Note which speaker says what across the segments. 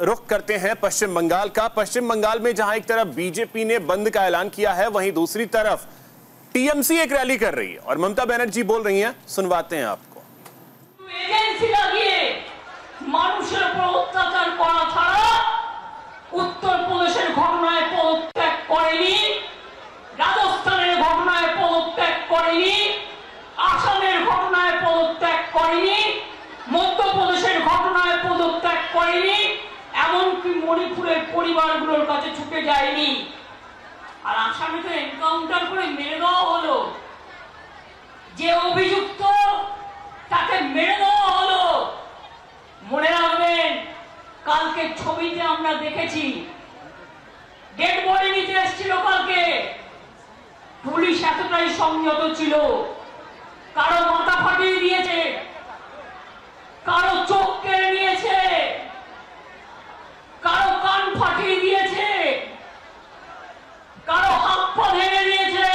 Speaker 1: रुख करते हैं पश्चिम बंगाल का। पश्चिम बंगाल में जहां एक तरफ बीजेपी ने बंद का ऐलान किया है, वहीं दूसरी तरफ टीएमसी एक रैली कर रही है और ममता बनर्जी बोल रही हैं। सुनवाते हैं आपको।
Speaker 2: एजेंसी লাগিয়ে মানুষের উপর অত্যাচার করা ছাড়া উত্তরপ্রদেশের ঘটনায় পদত্যাগ করেনি, রাজস্থানের ঘটনায় পদত্যাগ করেনি, আসামের ঘটনায় পদত্যাগ করেনি, মধ্যপ্রদেশের ঘটনায় পদত্যাগ করেনি, এমনকি মণিপুরের পরিবারগুলোর কাছে ছুটে যায়নি। আর আসামে তো এনকাউন্টার করে মেরে দেওয়া হলো, যে অভিযুক্ত তাকে মেরে দেওয়া হলো। মনে রাখবেন, কালকে ছবিতে আমরা দেখেছি ডেড বডি নিতে এসেছিল কালকে, পুলিশ এতটাই সংযত ছিল, কারো মাথা ফাটিয়ে দিয়েছে, কারো চোখ কেড়ে নিয়েছে, কারো কান ফাটিয়ে দিয়েছে, কারো হাত পা ভেঙে দিয়েছে।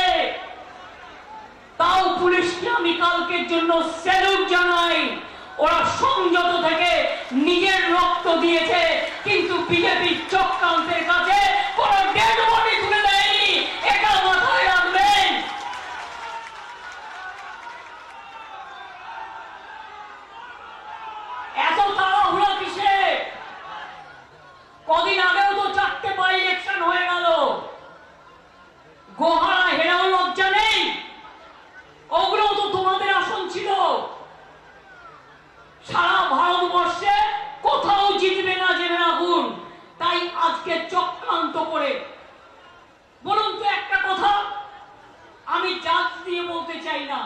Speaker 2: তাও পুলিশকে আমি কালকের জন্য স্যালুট জানাই। ওরা সংযত থেকে নিজের রক্ত দিয়েছে, কিন্তু বিজেপি চক্রান্তের কাছে কোন ডেড বডি তুলে দেয়নি, এটা মাথায় রাখবেন। এত তাড়াহুড়া কিসে? কদিন আগেও তো 4টে বাই ইলেকশন হয়ে গেল, গোহারা হেরাও লজ্জা নেই? ওগুলো তো তোমাদের আসন ছিল। সারা ভারতবর্ষে কোথাও জিতবে না জেনে রাখুন। তাই আজকে চক্রান্ত করে বলুন তো একটা কথা, আমি জাজ দিয়ে বলতে চাই না,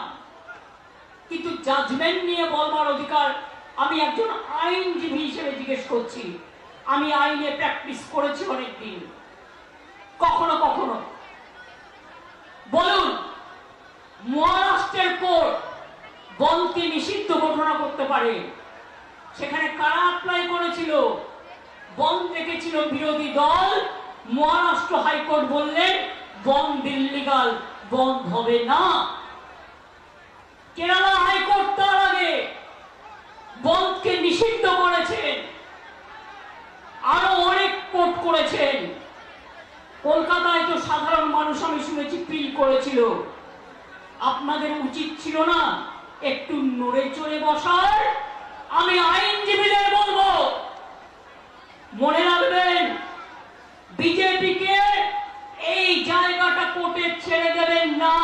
Speaker 2: কিন্তু জাজমেন্ট নিয়ে বলবার অধিকার আমি একজন আইনজীবী হিসেবে জিজ্ঞেস করছি। আমি আইনে প্র্যাকটিস করেছি অনেকদিন। কখনো কখনো বলুন, মহারাষ্ট্রের কোর্ট বনকে নিষিদ্ধ ঘোষণা করতে পারে, সেখানে কারা অ্যাপ্লাই করেছিল? বন দেখেছিল বিরোধী দল। মহারাষ্ট্র হাইকোর্ট বললেন বন ইল্লিগাল, বন্ধ হবে না। কেরালা হাইকোর্ট তার আগে বনকে নিষিদ্ধ করেছেন। আরো অনেক কোর্ট করেছেন। কলকাতায় তো সাধারণ মানুষ আমি শুনেছি পিল করেছিল। আপনাদের উচিত ছিল না একটু নড়ে চড়ে বসার? আমি আইনজীবীদের বলবো, মনে রাখবেন, বিজেপিকে এই জায়গাটা কোর্টে ছেড়ে দেবেন না।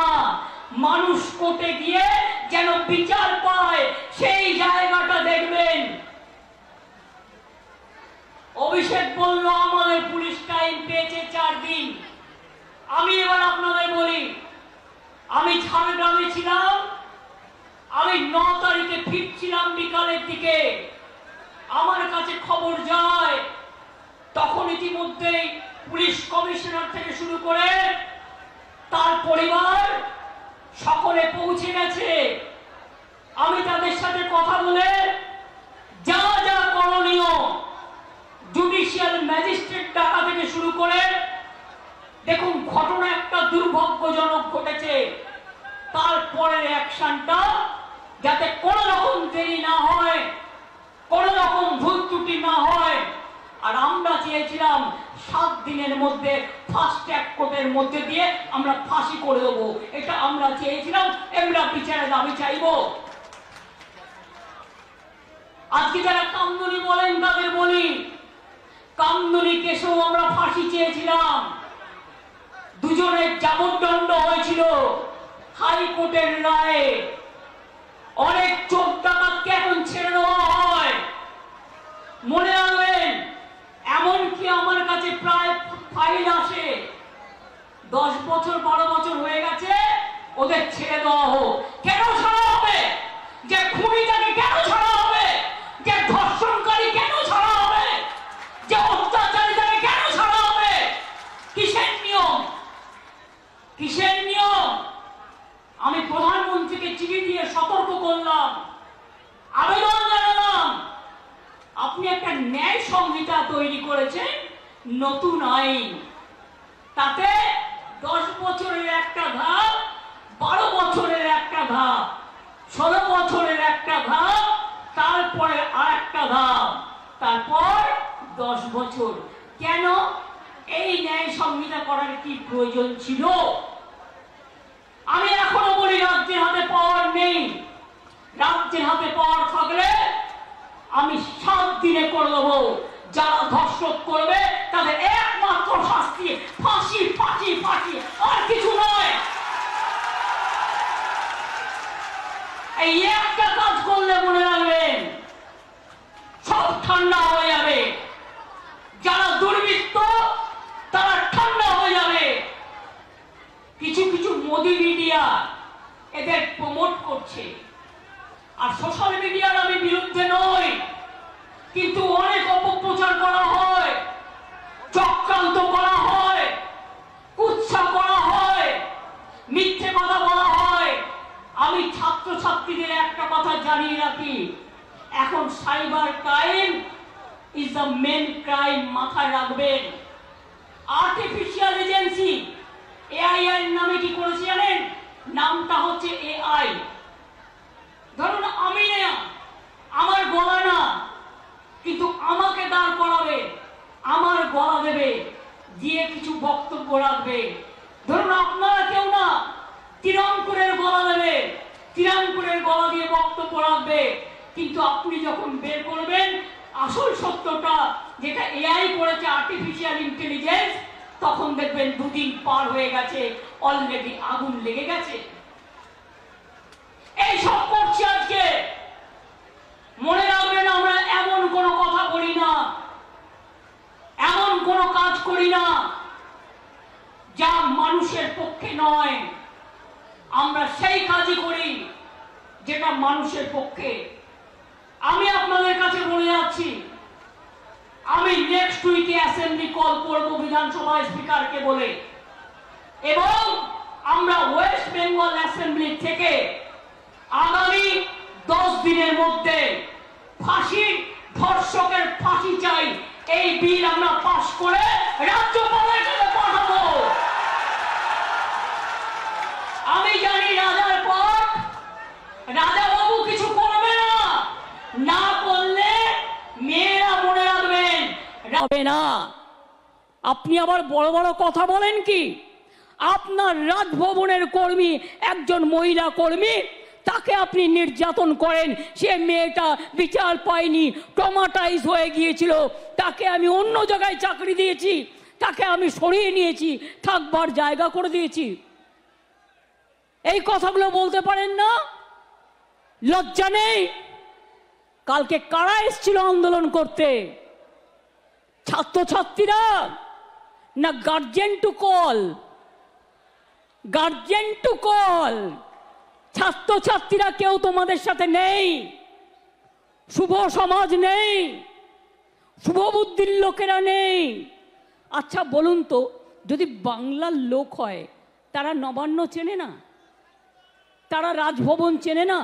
Speaker 2: মানুষ কোর্টে গিয়ে যেন বিচার পায়, সেই জায়গাটা দেখবেন। অভিষেক বলল আমাদের পুলিশ টাইম পেয়েছে 4 দিন। আমি এবার আপনাদের বলি, আমি ঝাড়গ্রামে ছিলাম, আমি 9 তারিখে ফিরছিলাম বিকালের দিকে। আমার কাছে খবর যায়, তখন ইতিমধ্যেই পুলিশ কমিশনার থেকে শুরু করে তার পরিবার সকলে পৌঁছে গেছে। আমি তাদের সাথে কথা বলে যা যা করণীয়, জুডিশিয়াল ম্যাজিস্ট্রেট ডাকা থেকে শুরু করে, দেখুন ঘটনা একটা দুর্ভাগ্যজনক ঘটেছে, তারপরের অ্যাকশনটা যাতে কোনো রকম দেরি না হয়, কোনো রকম ভুল ত্রুটি না হয়। আর আমরা চেয়েছিলাম 7 দিনের মধ্যে ফাস্ট ট্র্যাক কোর্টের মধ্যে দিয়ে আমরা ফাঁসি করে দেবো, এটা আমরা চেয়েছিলাম। আমরা বিচারের দাবি চাইব। আজকে যারা কামদুনি বলেন তাদের বলি, কামদুনি কেসেও আমরা ফাঁসি চেয়েছিলাম। দুজনের যাবজ্জন্ম হয়েছিল হাইকোর্টের রায়ে। অনেক চোর ডাকাতকে এখন ছেড়ে দেওয়া হয়। মনে রাখবেন, এমনকি আমার কাছে প্রায় ফাইল আসে, 10 বছর 12 বছর হয়ে গেছে, ওদের ছেড়ে দেওয়া হোক। কেন ছাড়া হবে? যে খুনিটাকে কেন ছাড়া হবে? যে ধর্ষণকারী কেন ছাড়া হবে? যে অত্যাচারীটাকে কেন ছাড়া হবে? কিসের নিয়ম? কিসের নিয়ম? আমি প্রধানমন্ত্রীকে চিঠি দিয়ে সতর্ক করলাম, আবেদন জানালাম, আপনি একটা ন্যায় সংহিতা তৈরি করেছেন, নতুন আইন, তাতে 10 বছরের একটা ধাপ, 12 বছরের একটা ধাপ, 16 বছরের একটা ধাপ, তারপরে আর একটা ধাপ, তারপর 10 বছর। কেন এই ন্যায় সংহিতা করার কি প্রয়োজন ছিল? আমি এখনো বলি রাজ্যের হাতে পাওয়ার নেই। রাজ্যের হাতে পাওয়ার থাকলে আমি 7 দিনে করে দেবো। যারা ধর্ষক করবে তাদের একমাত্র শাস্তি ফাঁসি, ফাঁসি, ফাঁসি, আর কিছু নয়। এই একটা কাজ করলে মনে রাখবেন সব ঠান্ডা হয়ে যাবে। যারা দুর্বৃত্ত তারা ঠান্ডা হয়ে যাবে। কিছু কিছু মোদি মিডিয়া এদের প্রমোট করছে, আর সোশ্যাল মিডিয়ার আমি বিরুদ্ধে নই, কিন্তু অনেক অপপ্রচার করা হয়, চক্রান্ত করা হয়, কুৎসা করা হয়, মিথ্যে কথা বলা হয়। আমি ছাত্রছাত্রীদের একটা কথা জানিয়ে রাখি, এখন cyber crime is the main crime, মাথায় রাখবেন। আর্টিফিশিয়াল এজেন্সি এআই এর নামে কি করেছে জানেন? নামটা হচ্ছে এআই। ধরুন আমি না, আমার গলা না, কিন্তু আমাকে দাঁড় করাবে, আমার গলা দেবে, দিয়ে কিছু বক্তব্য রাখবে। ধরুন আপনারা কেউ না, তিরঙ্কুরের গলা দেবে, তিরঙ্কুরের গলা দিয়ে বক্তব্য রাখবে, কিন্তু আপনি যখন বের করবেন আসল সত্যটা, যেটা এআই করেছে, আর্টিফিশিয়াল ইন্টেলিজেন্স, তখন দেখবেন 2 দিন পার হয়ে গেছে, অলরেডি আগুন লেগে গেছে। এই সব করছি আজকে। মনে রাখবেন আমরা এমন কোনো কথা বলি না, এমন কোনো কাজ করি না যা মানুষের পক্ষে নয়। আমরা সেই কাজই করি যেটা মানুষের পক্ষে। আমি আপনাদের কাছে বলে যাচ্ছি, আমি নেক্সট উইকে অ্যাসেম্বলি কল করব বিধানসভা স্পিকারকে বলে, এবং আমরা ওয়েস্ট বেঙ্গল অ্যাসেম্বলি থেকে আগামী 10 দিনের মধ্যে ফাঁসির, ধর্ষকের ফাঁসি চাই, এই বিল আমরা পাস করে রাজ্যপালের কাছে পাঠাবো। আমি জানি রাজার পর রাজা বাবু কিছু করবে না, না করলে মেয়েরা মনে রাখবেন হবে না। আপনি আবার বড় বড় কথা বলেন কি? আপনার রাজভবনের কর্মী, একজন মহিলা কর্মী, তাকে আপনি নির্যাতন করেন, সে মেয়েটা বিচার পায়নি, ট্রমাটাইজ হয়ে গিয়েছিল, তাকে আমি অন্য জায়গায় চাকরি দিয়েছি, তাকে আমি সরিয়ে নিয়েছি, থাকবার জায়গা করে দিয়েছি। এই কথাগুলো বলতে পারেন না? লজ্জা নেই? কালকে কারা এসেছিল আন্দোলন করতে? ছাত্রছাত্রীরা না guardian to call? Guardian to call. ছাত্রছাত্রীরা কেউ তোমাদের সাথে নেই, শুভ সমাজ নেই, শুভ বুদ্ধির লোকেরা নেই। আচ্ছা বলুন তো, যদি বাংলার লোক হয় তারা নবান্ন চেনে না? তারা রাজভবন চেনে না?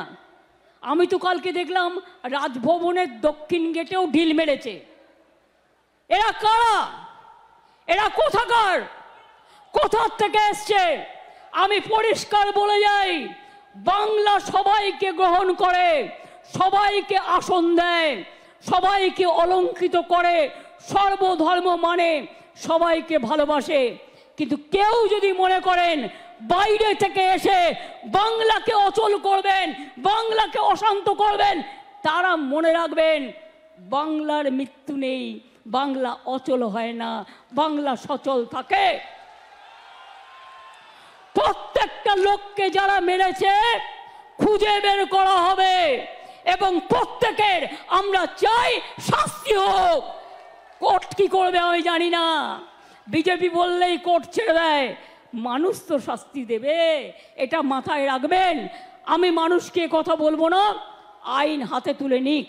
Speaker 2: আমি তো কালকে দেখলাম রাজভবনের দক্ষিণ গেটেও ঢিল মেরেছে। এরা কারা? এরা কোথাকার? কোথার থেকে এসছে? আমি পরিষ্কার বলে যাই, বাংলা সবাইকে গ্রহণ করে, সবাইকে আসন দেয়, সবাইকে অলঙ্কৃত করে, সর্বধর্ম মানে, সবাইকে ভালোবাসে। কিন্তু কেউ যদি মনে করেন বাইরে থেকে এসে বাংলাকে অচল করবেন, বাংলাকে অশান্ত করবেন, তারা মনে রাখবেন বাংলার মৃত্যু নেই, বাংলা অচল হয় না, বাংলা সচল থাকে। প্রত্যেকটা লোককে যারা মেরেছে খুঁজে বের করা হবে, এবং প্রত্যেকের আমরা চাই শাস্তি হোক। কোর্ট কি করবে আমি জানি না, বিজেপি বললেই কোর্ট ছেড়ে দেয়, মানুষ তো শাস্তি দেবে, এটা মাথায় রাখবেন। আমি মানুষকে কথা বলবো না, আইন হাতে তুলে নিক।